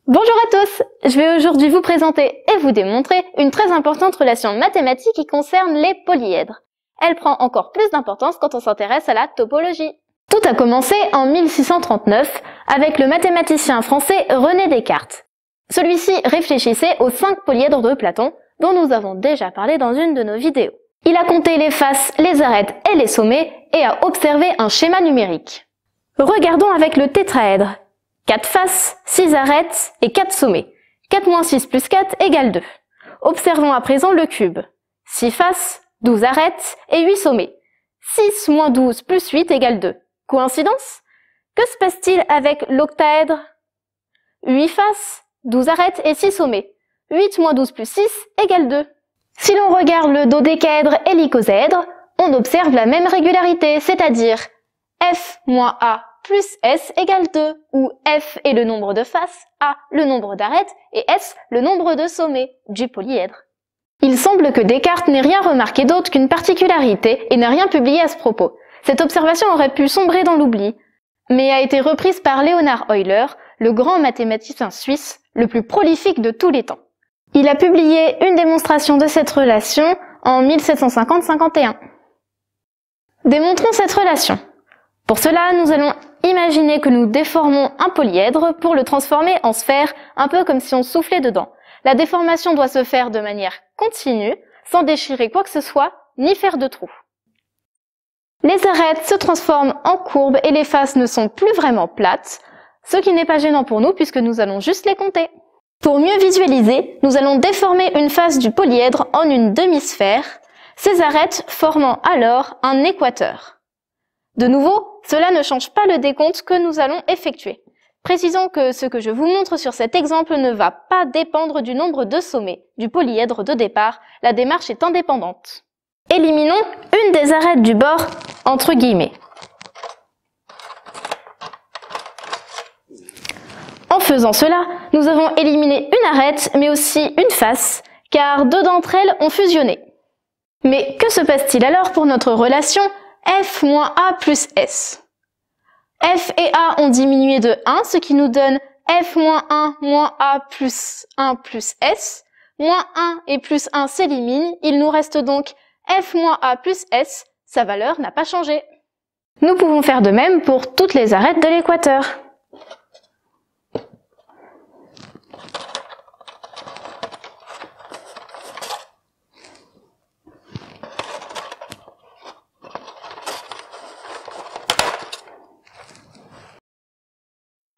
Bonjour à tous, je vais aujourd'hui vous présenter et vous démontrer une très importante relation mathématique qui concerne les polyèdres. Elle prend encore plus d'importance quand on s'intéresse à la topologie. Tout a commencé en 1639 avec le mathématicien français René Descartes. Celui-ci réfléchissait aux 5 polyèdres de Platon, dont nous avons déjà parlé dans une de nos vidéos. Il a compté les faces, les arêtes et les sommets et a observé un schéma numérique. Regardons avec le tétraèdre. 4 faces, 6 arêtes et 4 sommets. 4 moins 6 plus 4 égale 2. Observons à présent le cube. 6 faces, 12 arêtes et 8 sommets. 6 moins 12 plus 8 égale 2. Coïncidence? Que se passe-t-il avec l'octaèdre? 8 faces, 12 arêtes et 6 sommets. 8 moins 12 plus 6 égale 2. Si l'on regarde le dodécaèdre et l'icosaèdre, on observe la même régularité, c'est-à-dire f moins a plus S égale 2, où F est le nombre de faces, A le nombre d'arêtes et S le nombre de sommets du polyèdre. Il semble que Descartes n'ait rien remarqué d'autre qu'une particularité et n'a rien publié à ce propos. Cette observation aurait pu sombrer dans l'oubli, mais a été reprise par Leonhard Euler, le grand mathématicien suisse, le plus prolifique de tous les temps. Il a publié une démonstration de cette relation en 1750-51. Démontrons cette relation. Pour cela, nous allons imaginer que nous déformons un polyèdre pour le transformer en sphère, un peu comme si on soufflait dedans. La déformation doit se faire de manière continue, sans déchirer quoi que ce soit, ni faire de trous. Les arêtes se transforment en courbes et les faces ne sont plus vraiment plates, ce qui n'est pas gênant pour nous puisque nous allons juste les compter. Pour mieux visualiser, nous allons déformer une face du polyèdre en une demi-sphère, ces arêtes formant alors un équateur. De nouveau, cela ne change pas le décompte que nous allons effectuer. Précisons que ce que je vous montre sur cet exemple ne va pas dépendre du nombre de sommets du polyèdre de départ, la démarche est indépendante. Éliminons une des arêtes du bord entre guillemets. En faisant cela, nous avons éliminé une arête mais aussi une face, car 2 d'entre elles ont fusionné. Mais que se passe-t-il alors pour notre relation f moins a plus s? F et a ont diminué de 1, ce qui nous donne f moins 1 moins a plus 1 plus s. Moins 1 et plus 1 s'éliminent, il nous reste donc f moins a plus s, sa valeur n'a pas changé. Nous pouvons faire de même pour toutes les arêtes de l'équateur.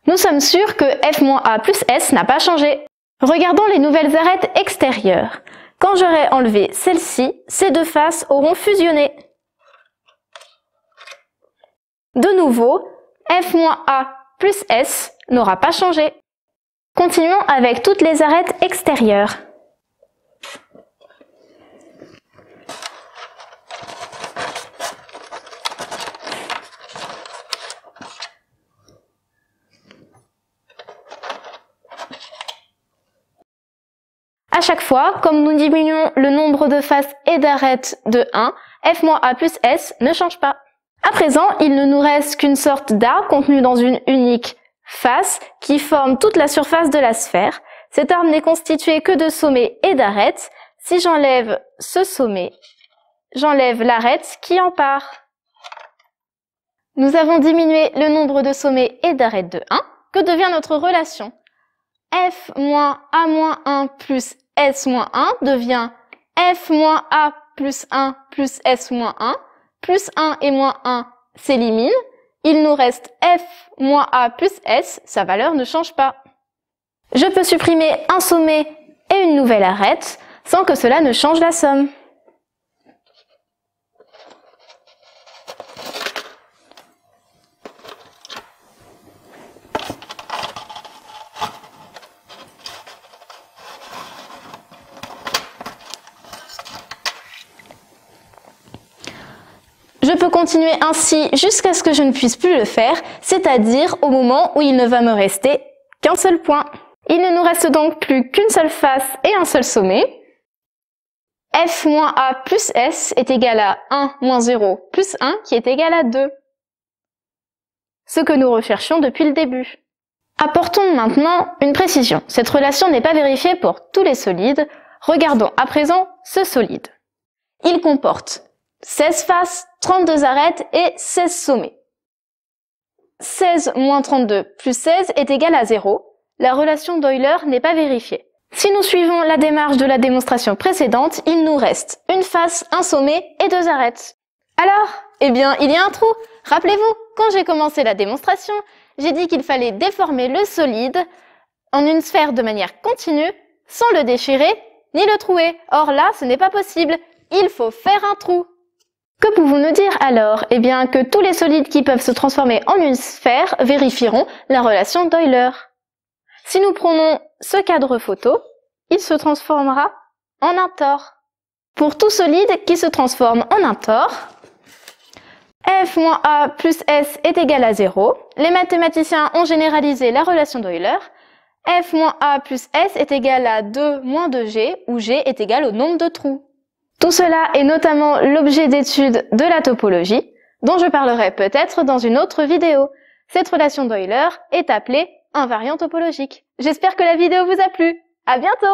Nous sommes sûrs que f moins a plus s n'a pas changé. Regardons les nouvelles arêtes extérieures. Quand j'aurai enlevé celle-ci, ces 2 faces auront fusionné. De nouveau, f moins a plus s n'aura pas changé. Continuons avec toutes les arêtes extérieures. À chaque fois, comme nous diminuons le nombre de faces et d'arêtes de 1, f moins a plus s ne change pas. À présent, il ne nous reste qu'une sorte d'arc contenu dans une unique face qui forme toute la surface de la sphère. Cet arc n'est constitué que de sommets et d'arêtes. Si j'enlève ce sommet, j'enlève l'arête qui en part. Nous avons diminué le nombre de sommets et d'arêtes de 1. Que devient notre relation? f moins a moins 1 plus s moins 1 devient f moins a plus 1 plus s moins 1. Plus 1 et moins 1 s'éliminent. Il nous reste f moins a plus s, sa valeur ne change pas. Je peux supprimer un sommet et une nouvelle arête sans que cela ne change la somme. Je peux continuer ainsi jusqu'à ce que je ne puisse plus le faire, c'est-à-dire au moment où il ne va me rester qu'un seul point. Il ne nous reste donc plus qu'une seule face et un seul sommet. f moins a plus s est égal à 1 moins 0 plus 1 qui est égal à 2. Ce que nous recherchions depuis le début. Apportons maintenant une précision. Cette relation n'est pas vérifiée pour tous les solides. Regardons à présent ce solide. Il comporte 16 faces, 32 arêtes et 16 sommets. 16 moins 32 plus 16 est égal à 0. La relation d'Euler n'est pas vérifiée. Si nous suivons la démarche de la démonstration précédente, il nous reste une face, un sommet et 2 arêtes. Alors, eh bien, il y a un trou. Rappelez-vous, quand j'ai commencé la démonstration, j'ai dit qu'il fallait déformer le solide en une sphère de manière continue, sans le déchirer ni le trouer. Or là, ce n'est pas possible. Il faut faire un trou. Que pouvons-nous dire alors? Eh bien, que tous les solides qui peuvent se transformer en une sphère vérifieront la relation d'Euler. Si nous prenons ce cadre photo, il se transformera en un tore. Pour tout solide qui se transforme en un tore, F moins A plus S est égal à 0. Les mathématiciens ont généralisé la relation d'Euler. F moins A plus S est égal à 2 moins 2G, où G est égal au nombre de trous. Tout cela est notamment l'objet d'étude de la topologie, dont je parlerai peut-être dans une autre vidéo. Cette relation d'Euler est appelée invariant topologique. J'espère que la vidéo vous a plu. À bientôt!